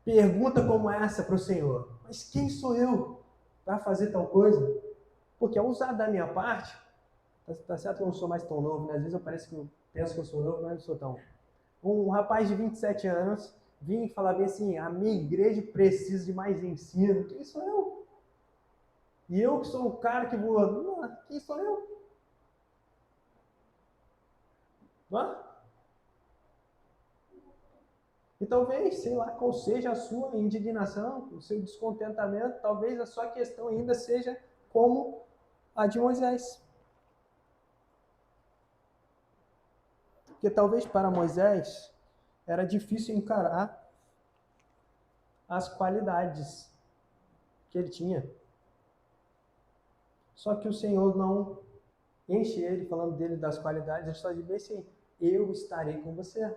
pergunta como essa para o Senhor? Mas quem sou eu para fazer tal coisa? Porque ao usar da minha parte, tá certo que eu não sou mais tão novo, né? Às vezes eu penso que eu sou novo, mas não sou tão. Um rapaz de 27 anos vinha falar bem assim, a minha igreja precisa de mais ensino. Quem sou eu? E eu que sou o cara que vou... Quem sou eu? Não? E talvez, sei lá, qual seja a sua indignação, o seu descontentamento, talvez a sua questão ainda seja como a de Moisés. Porque talvez para Moisés era difícil encarar as qualidades que ele tinha. Só que o Senhor não enche ele falando dele das qualidades, ele só diz assim, eu estarei com você.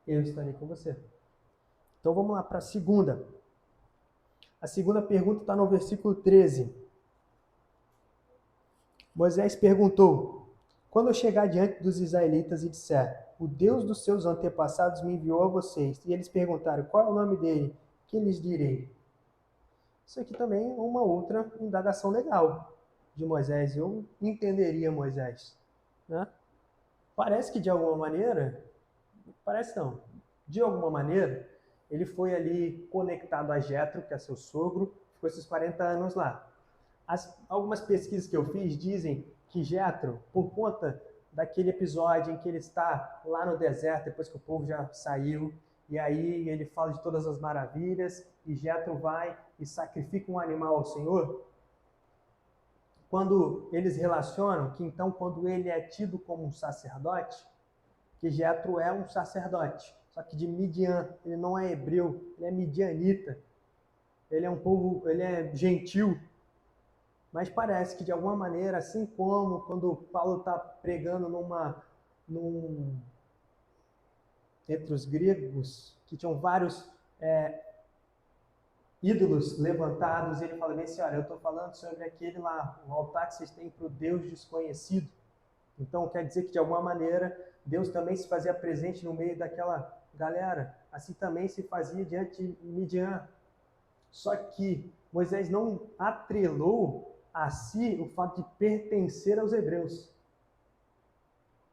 Eu estarei com você. Então vamos lá para a segunda. A segunda pergunta está no versículo 13. Moisés perguntou, quando eu chegar diante dos israelitas e disser, o Deus dos seus antepassados me enviou a vocês, e eles perguntaram, qual é o nome dele? Que lhes direi? Isso aqui também é uma outra indagação legal de Moisés. Eu entenderia Moisés. Né? Parece que de alguma maneira, parece não, de alguma maneira, ele foi ali conectado a Jetro, que é seu sogro, ficou esses 40 anos lá. Algumas pesquisas que eu fiz dizem que Jetro, por conta daquele episódio em que ele está lá no deserto, depois que o povo já saiu, e aí ele fala de todas as maravilhas, e Jetro vai e sacrifica um animal ao Senhor. Quando eles relacionam que então quando ele é tido como um sacerdote, que Jetro é um sacerdote. só que de Midian. Ele não é hebreu, ele é midianita. Ele é um povo, ele é gentil. Mas parece que de alguma maneira, assim como quando Paulo está pregando entre os gregos, que tinham vários ídolos levantados, ele fala bem assim, olha, eu estou falando sobre aquele lá, o altar que vocês têm para o Deus desconhecido. Então quer dizer que de alguma maneira Deus também se fazia presente no meio daquela galera. Assim também se fazia diante de Midian. Só que Moisés não atrelou a si o fato de pertencer aos hebreus.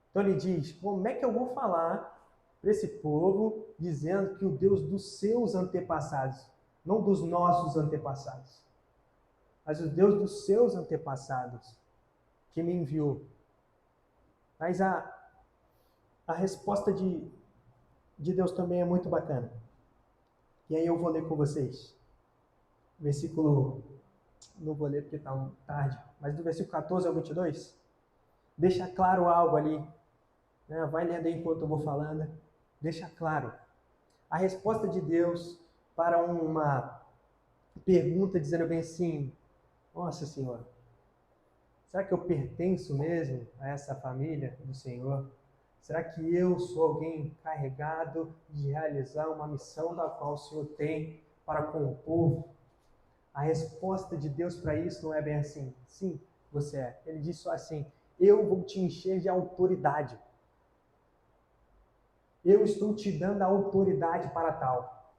Então ele diz, como é que eu vou falar para esse povo dizendo que o Deus dos seus antepassados, não dos nossos antepassados, mas o Deus dos seus antepassados que me enviou. Mas a resposta de Deus também é muito bacana. E aí eu vou ler com vocês. Versículo, não vou ler porque está tarde, mas do versículo 14 ao 22, deixa claro algo ali. Né? Vai lendo aí enquanto eu vou falando. Deixa claro. A resposta de Deus para uma pergunta dizendo bem assim, nossa Senhora, será que eu pertenço mesmo a essa família do Senhor? Será que eu sou alguém carregado de realizar uma missão da qual o Senhor tem para com o povo? A resposta de Deus para isso não é bem assim. Sim, você é. Ele diz só assim, eu vou te encher de autoridade. Eu estou te dando a autoridade para tal.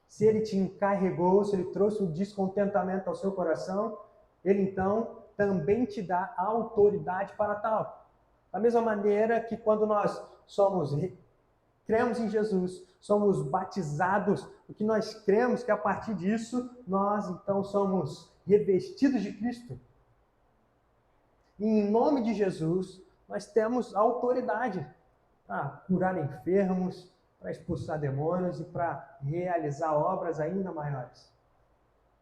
Se ele te encarregou, se ele trouxe o descontentamento ao seu coração, ele então também te dá a autoridade para tal. Da mesma maneira que quando nós cremos em Jesus, somos batizados, o que nós cremos que a partir disso, nós então somos revestidos de Cristo. E em nome de Jesus, nós temos autoridade para curar enfermos, para expulsar demônios e para realizar obras ainda maiores.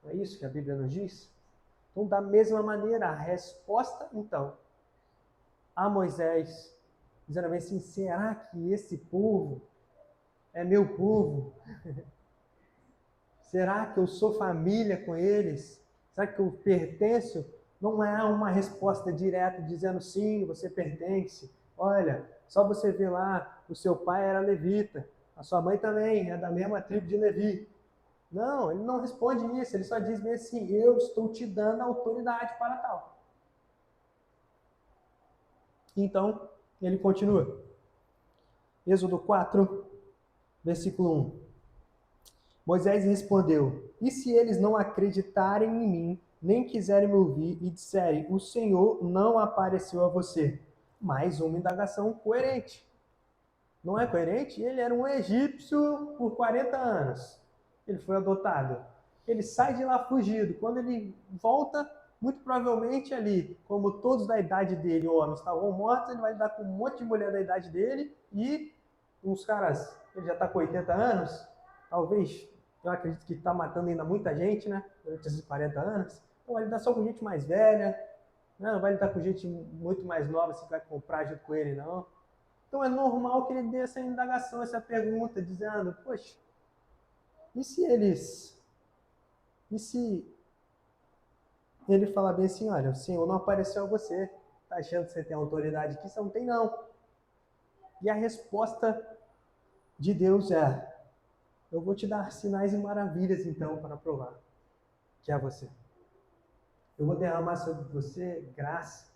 Não é isso que a Bíblia nos diz? Então, da mesma maneira, a resposta, então, a Moisés, dizendo assim, será que esse povo é meu povo? Será que eu sou família com eles? Será que eu pertenço? Não é uma resposta direta dizendo sim, você pertence. Olha, só você ver lá, o seu pai era levita, a sua mãe também é da mesma tribo de Levi. Não, ele não responde isso, ele só diz bem assim, eu estou te dando a autoridade para tal. Então, ele continua. Êxodo 4, versículo 1. Moisés respondeu, e se eles não acreditarem em mim, nem quiserem me ouvir e disserem, o Senhor não apareceu a você? Mais uma indagação coerente. Não é coerente? Ele era um egípcio por 40 anos. Ele foi adotado. Ele sai de lá fugido. Quando ele volta, muito provavelmente ali, como todos da idade dele, homens, estavam mortos, ele vai lidar com um monte de mulher da idade dele e uns caras, ele já está com 80 anos, talvez, eu acredito que está matando ainda muita gente, né? Durante esses 40 anos. Então vai lidar só com gente mais velha, não vai lidar com gente muito mais nova, assim, que vai comprar junto com ele, não. Então é normal que ele dê essa indagação, essa pergunta, dizendo, poxa, e se ele falar bem assim, olha, o Senhor não apareceu a você, tá achando que você tem autoridade aqui? Você não tem, não. E a resposta de Deus é, eu vou te dar sinais e maravilhas, então, para provar que é você. Eu vou derramar sobre você graça,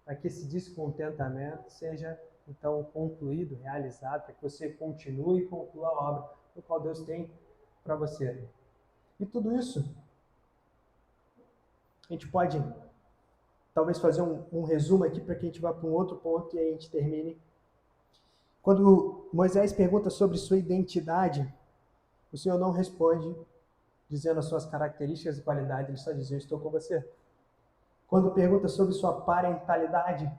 para que esse descontentamento seja, então, concluído, realizado, para que você continue e conclua a obra do qual Deus tem para você. E tudo isso, a gente pode, talvez, fazer um resumo aqui, para que a gente vá para um outro ponto e aí a gente termine. Quando Moisés pergunta sobre sua identidade, o Senhor não responde dizendo as suas características e qualidades, ele só diz, eu estou com você. Quando pergunta sobre sua parentalidade,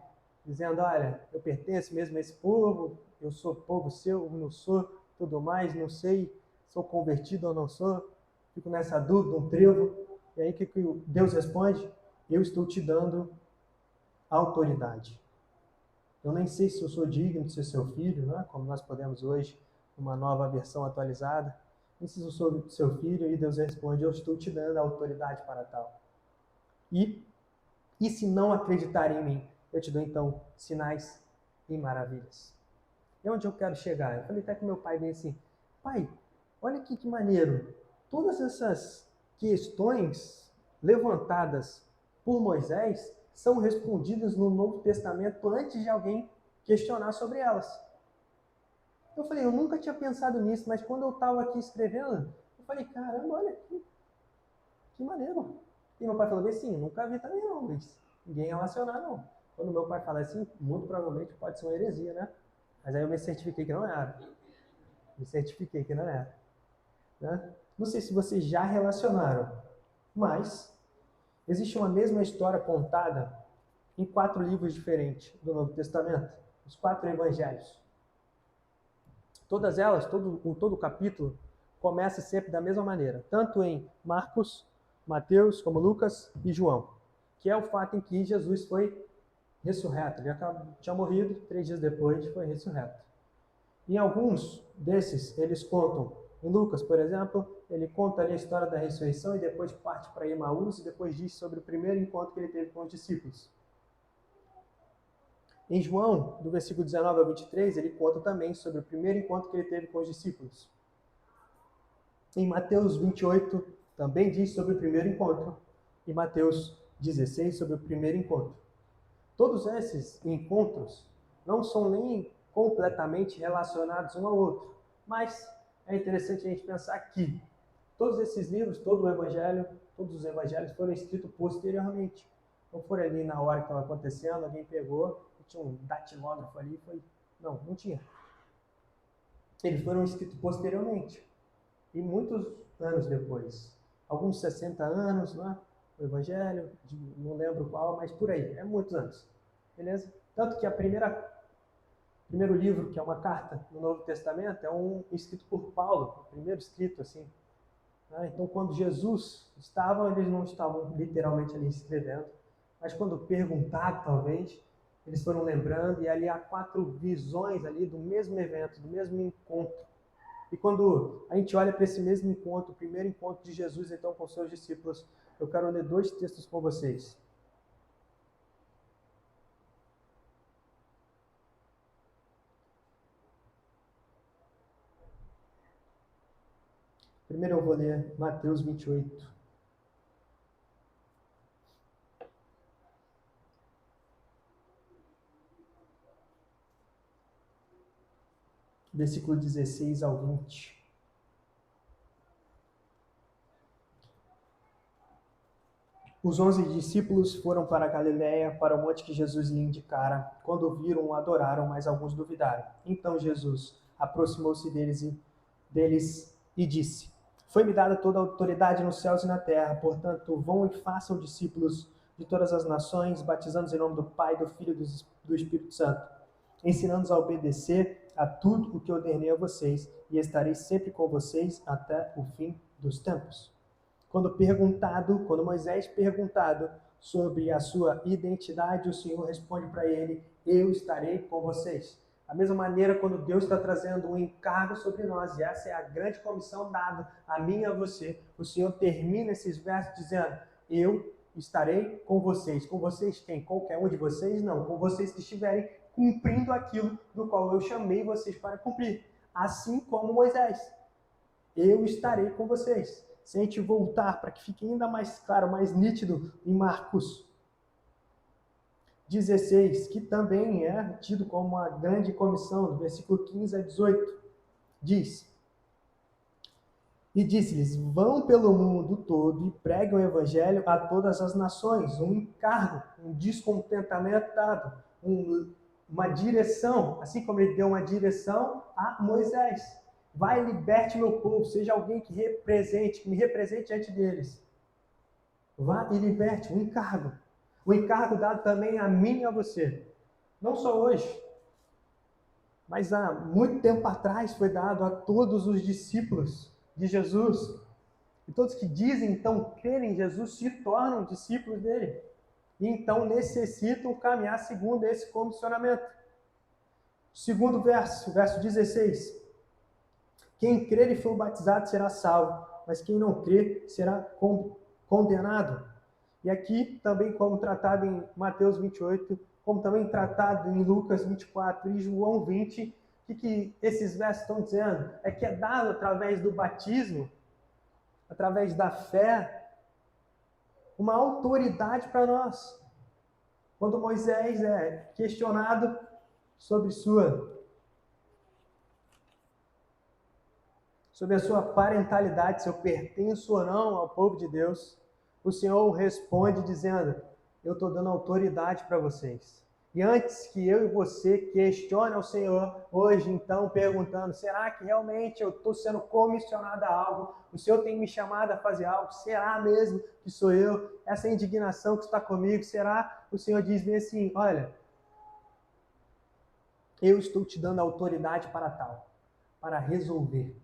dizendo, olha, eu pertenço mesmo a esse povo, eu sou povo seu, não sou, tudo mais, não sei, sou convertido ou não sou, fico nessa dúvida, um trevo. E aí o que Deus responde? Eu estou te dando autoridade. Eu nem sei se eu sou digno de ser seu filho, né? Como nós podemos hoje, uma nova versão atualizada. Nem sei se eu sou seu filho, e Deus responde, eu estou te dando a autoridade para tal. E se não acreditarem em mim, eu te dou então sinais e maravilhas. E onde eu quero chegar? Eu falei até com meu pai bem assim, pai, olha aqui que maneiro. Todas essas questões levantadas por Moisés são respondidas no Novo Testamento antes de alguém questionar sobre elas. Eu falei, eu nunca tinha pensado nisso, mas quando eu estava aqui escrevendo, eu falei, caramba, olha que maneiro. E meu pai falou assim, nunca vi também não, Luiz. Ninguém relacionar não. Quando meu pai fala assim, muito provavelmente pode ser uma heresia, né? Mas aí eu me certifiquei que não era. Me certifiquei que não era. Né? Não sei se vocês já relacionaram, mas existe uma mesma história contada em 4 livros diferentes do Novo Testamento. Os 4 evangelhos. Todas elas, todo o capítulo, começa sempre da mesma maneira. Tanto em Marcos, Mateus, como Lucas e João. Que é o fato em que Jesus foi ressurreto. Ele tinha morrido, 3 dias depois foi ressurreto. Em alguns desses, eles contam, em Lucas, por exemplo, ele conta ali a história da ressurreição e depois parte para Emaús e depois diz sobre o primeiro encontro que ele teve com os discípulos. Em João, do versículo 19 ao 23, ele conta também sobre o primeiro encontro que ele teve com os discípulos. Em Mateus 28, também diz sobre o primeiro encontro. E Mateus 16, sobre o primeiro encontro. Todos esses encontros não são nem completamente relacionados um ao outro, mas é interessante a gente pensar que todos esses livros, todo o Evangelho, todos os Evangelhos foram escritos posteriormente. Não foram ali na hora que estava acontecendo, alguém pegou, tinha um datilógrafo ali, não tinha. Eles foram escritos posteriormente, e muitos anos depois. Alguns 60 anos, né? O Evangelho, não lembro qual, mas por aí, é muitos anos. Beleza? Tanto que primeiro livro, que é uma carta no Novo Testamento, é um escrito por Paulo, o primeiro escrito assim. Então, quando Jesus estava, eles não estavam literalmente ali escrevendo, mas quando perguntado, talvez, eles foram lembrando, e ali há 4 visões ali do mesmo evento, do mesmo encontro. E quando a gente olha para esse mesmo encontro, o primeiro encontro de Jesus, então, com seus discípulos, eu quero ler 2 textos com vocês. Primeiro eu vou ler Mateus 28. Versículo 16 ao 20. Os 11 discípulos foram para a Galiléia, para o monte que Jesus lhe indicara. Quando o viram, o adoraram, mas alguns duvidaram. Então Jesus aproximou-se deles e disse: Foi-me dada toda a autoridade nos céus e na terra, portanto, vão e façam discípulos de todas as nações, batizando-os em nome do Pai, do Filho e do Espírito Santo, ensinando-os a obedecer a tudo o que ordenei a vocês, e estarei sempre com vocês até o fim dos tempos. Quando Moisés perguntado sobre a sua identidade, o Senhor responde para ele: eu estarei com vocês. Da mesma maneira, quando Deus está trazendo um encargo sobre nós, e essa é a grande comissão dada a mim e a você, o Senhor termina esses versos dizendo: eu estarei com vocês. Com vocês quem? Qualquer um de vocês? Não. Com vocês que estiverem cumprindo aquilo do qual eu chamei vocês para cumprir. Assim como Moisés. Eu estarei com vocês. Se a gente voltar para que fique ainda mais claro, mais nítido, em Marcos 16, que também é tido como uma grande comissão, do versículo 15 a 18, diz: E disse-lhes, vão pelo mundo todo e preguem o evangelho a todas as nações. Um encargo, um descontentamento dado, uma direção, assim como ele deu uma direção a Moisés. Vai e liberte meu povo, seja alguém que me represente diante deles. Vá e liberte, um encargo. O encargo dado também a mim e a você. Não só hoje, mas há muito tempo atrás foi dado a todos os discípulos de Jesus. E todos que dizem, então, crerem em Jesus, se tornam discípulos dele. E então necessitam caminhar segundo esse comissionamento. Segundo verso, verso 16. Quem crer e for batizado será salvo, mas quem não crer será condenado. E aqui, também como tratado em Mateus 28, como também tratado em Lucas 24 e João 20, o que esses versos estão dizendo? É que é dado através do batismo, através da fé, uma autoridade para nós. Quando Moisés é questionado sobre a sua parentalidade, se eu pertenço ou não ao povo de Deus, o Senhor responde dizendo: eu estou dando autoridade para vocês. E antes que eu e você questione ao Senhor, hoje então, perguntando, será que realmente eu estou sendo comissionado a algo? O Senhor tem me chamado a fazer algo? Será mesmo que sou eu? Essa indignação que está comigo, será? O Senhor diz bem assim, olha, eu estou te dando autoridade para tal, para resolver.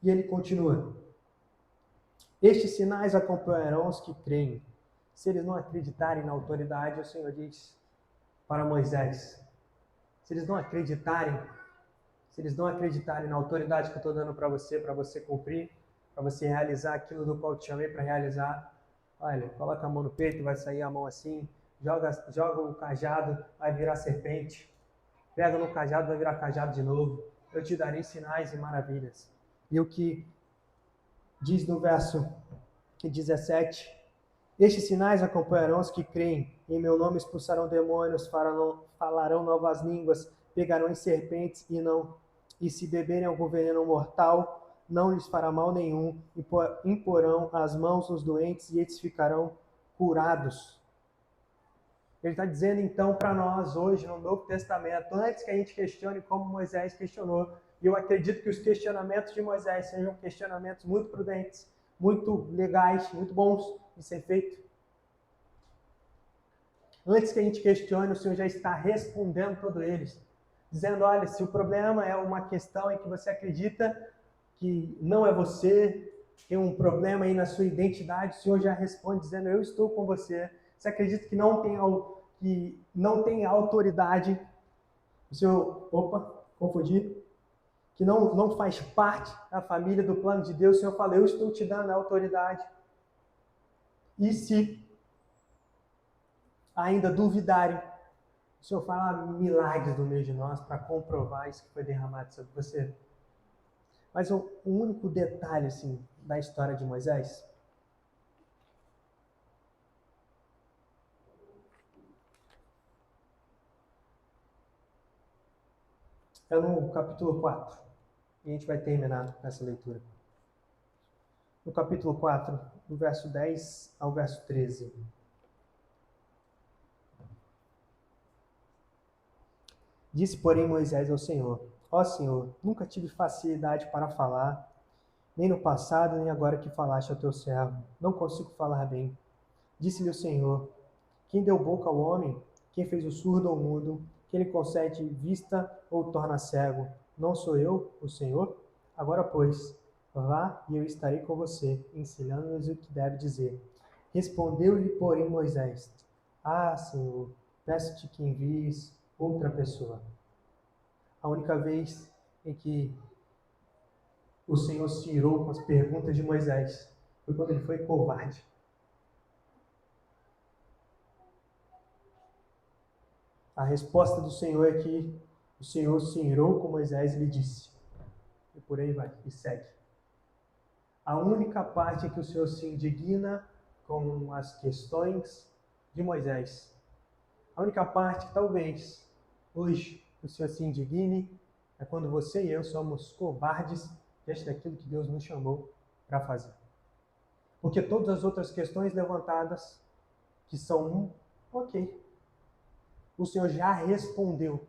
E ele continua. Estes sinais acompanharão os que creem. Se eles não acreditarem na autoridade, o Senhor diz para Moisés, se eles não acreditarem na autoridade que eu estou dando para você cumprir, para você realizar aquilo do qual eu te chamei para realizar, olha, coloca a mão no peito, vai sair a mão assim, joga o cajado, vai virar serpente, pega no cajado, vai virar cajado de novo, eu te darei sinais e maravilhas. E o que diz no verso 17, estes sinais acompanharão os que creem, em meu nome expulsarão demônios, falarão novas línguas, pegarão em serpentes e se beberem algum veneno mortal, não lhes fará mal nenhum, imporão as mãos nos doentes e eles ficarão curados. Ele está dizendo então para nós hoje no Novo Testamento, antes que a gente questione como Moisés questionou, e eu acredito que os questionamentos de Moisés sejam questionamentos muito prudentes, muito legais, muito bons de ser feito. Antes que a gente questione, o Senhor já está respondendo todos eles, dizendo, olha, se o problema é uma questão em que você acredita que não é você, tem um problema aí na sua identidade, o Senhor já responde dizendo, eu estou com você. Você acredita que não tem autoridade, o Senhor, confundi, que não faz parte da família, do plano de Deus, o Senhor fala, eu estou te dando a autoridade. E se ainda duvidarem, o Senhor fala milagres no meio de nós para comprovar isso que foi derramado sobre você. Mas um único detalhe assim, da história de Moisés, é no capítulo 4. E a gente vai terminar essa leitura. No capítulo 4, do verso 10 ao verso 13. Disse, porém, Moisés ao Senhor, ó Senhor, nunca tive facilidade para falar, nem no passado, nem agora que falaste ao teu servo. Não consigo falar bem. Disse-lhe o Senhor, quem deu boca ao homem? Quem fez o surdo ou mudo? Quem lhe concede vista ou torna cego? Não sou eu, o Senhor? Agora, pois, vá e eu estarei com você, ensinando-nos o que deve dizer. Respondeu-lhe, porém, Moisés, ah, Senhor, peço-te que envies outra pessoa. A única vez em que o Senhor se irou com as perguntas de Moisés foi quando ele foi covarde. A resposta do Senhor é que o Senhor se irou com Moisés e lhe disse. E por aí vai, e segue. A única parte em que o Senhor se indigna com as questões de Moisés. A única parte que talvez hoje o Senhor se indigne é quando você e eu somos covardes diante daquilo que Deus nos chamou para fazer. Porque todas as outras questões levantadas, que são ok, o Senhor já respondeu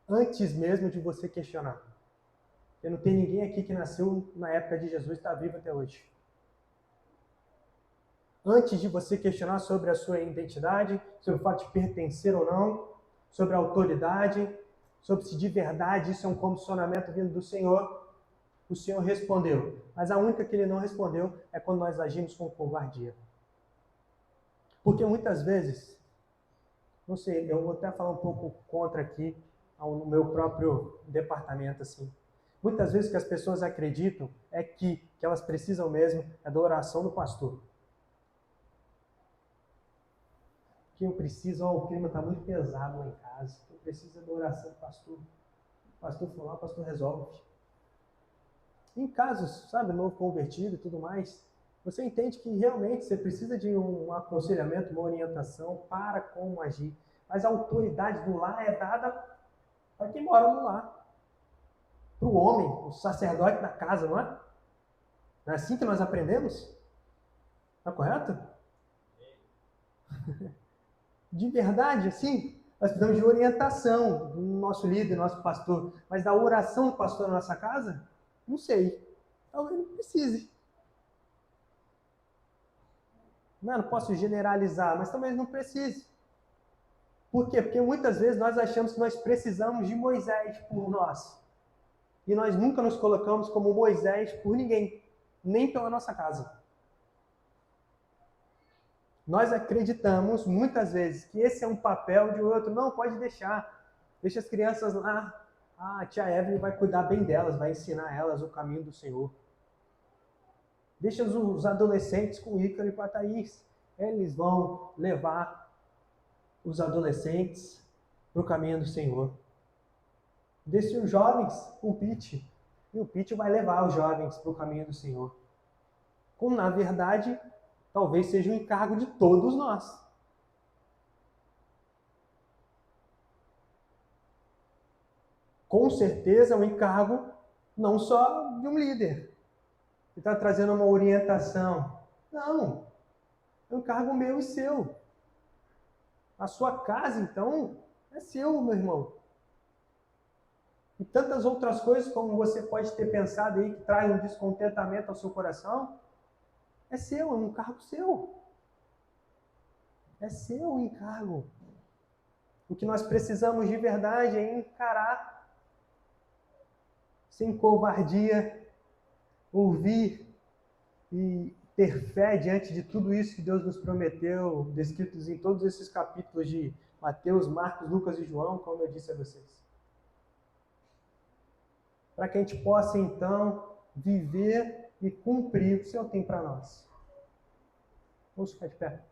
antes mesmo de você questionar. Porque não tem ninguém aqui que nasceu na época de Jesus e está vivo até hoje. Antes de você questionar sobre a sua identidade, sobre o fato de pertencer ou não, sobre a autoridade, sobre se de verdade isso é um comissionamento vindo do Senhor, o Senhor respondeu. Mas a única que ele não respondeu é quando nós agimos com covardia. Porque muitas vezes não sei, eu vou até falar um pouco contra aqui, no meu próprio departamento, assim. Muitas vezes o que as pessoas acreditam é que elas precisam mesmo é da oração do pastor. Que eu preciso, o clima está muito pesado lá em casa, eu preciso da oração do pastor. O pastor foi lá, o pastor resolve. Em casos, sabe, novo convertido e tudo mais, você entende que realmente você precisa de um aconselhamento, uma orientação para como agir. Mas a autoridade do lar é dada para quem mora no lar. Para o homem, o sacerdote da casa, não é? Não é assim que nós aprendemos? Está correto? De verdade, assim, nós precisamos de orientação do nosso líder, do nosso pastor. Mas da oração do pastor na nossa casa? Não sei. Talvez não precise. Não posso generalizar, mas talvez não precise. Por quê? Porque muitas vezes nós achamos que nós precisamos de Moisés por nós. E nós nunca nos colocamos como Moisés por ninguém, nem pela nossa casa. Nós acreditamos muitas vezes que esse é um papel de outro. Não, pode deixar. Deixa as crianças lá. A tia Evelyn vai cuidar bem delas, vai ensinar elas o caminho do Senhor. Deixa os adolescentes com o Ícaro e com a Thaís. Eles vão levar os adolescentes para o caminho do Senhor. Deixe os jovens com o Pete. E o Pete vai levar os jovens para o caminho do Senhor. Como, na verdade, talvez seja um encargo de todos nós. Com certeza é um encargo não só de um líder, que está trazendo uma orientação. Não, é um encargo meu e seu. A sua casa, então, é seu, meu irmão. E tantas outras coisas como você pode ter pensado aí que traz um descontentamento ao seu coração, é seu, é um encargo seu. É seu o encargo. O que nós precisamos de verdade é encarar sem covardia, ouvir e ter fé diante de tudo isso que Deus nos prometeu, descritos em todos esses capítulos de Mateus, Marcos, Lucas e João, como eu disse a vocês. Para que a gente possa, então, viver e cumprir o que o Senhor tem para nós. Vamos ficar de pé.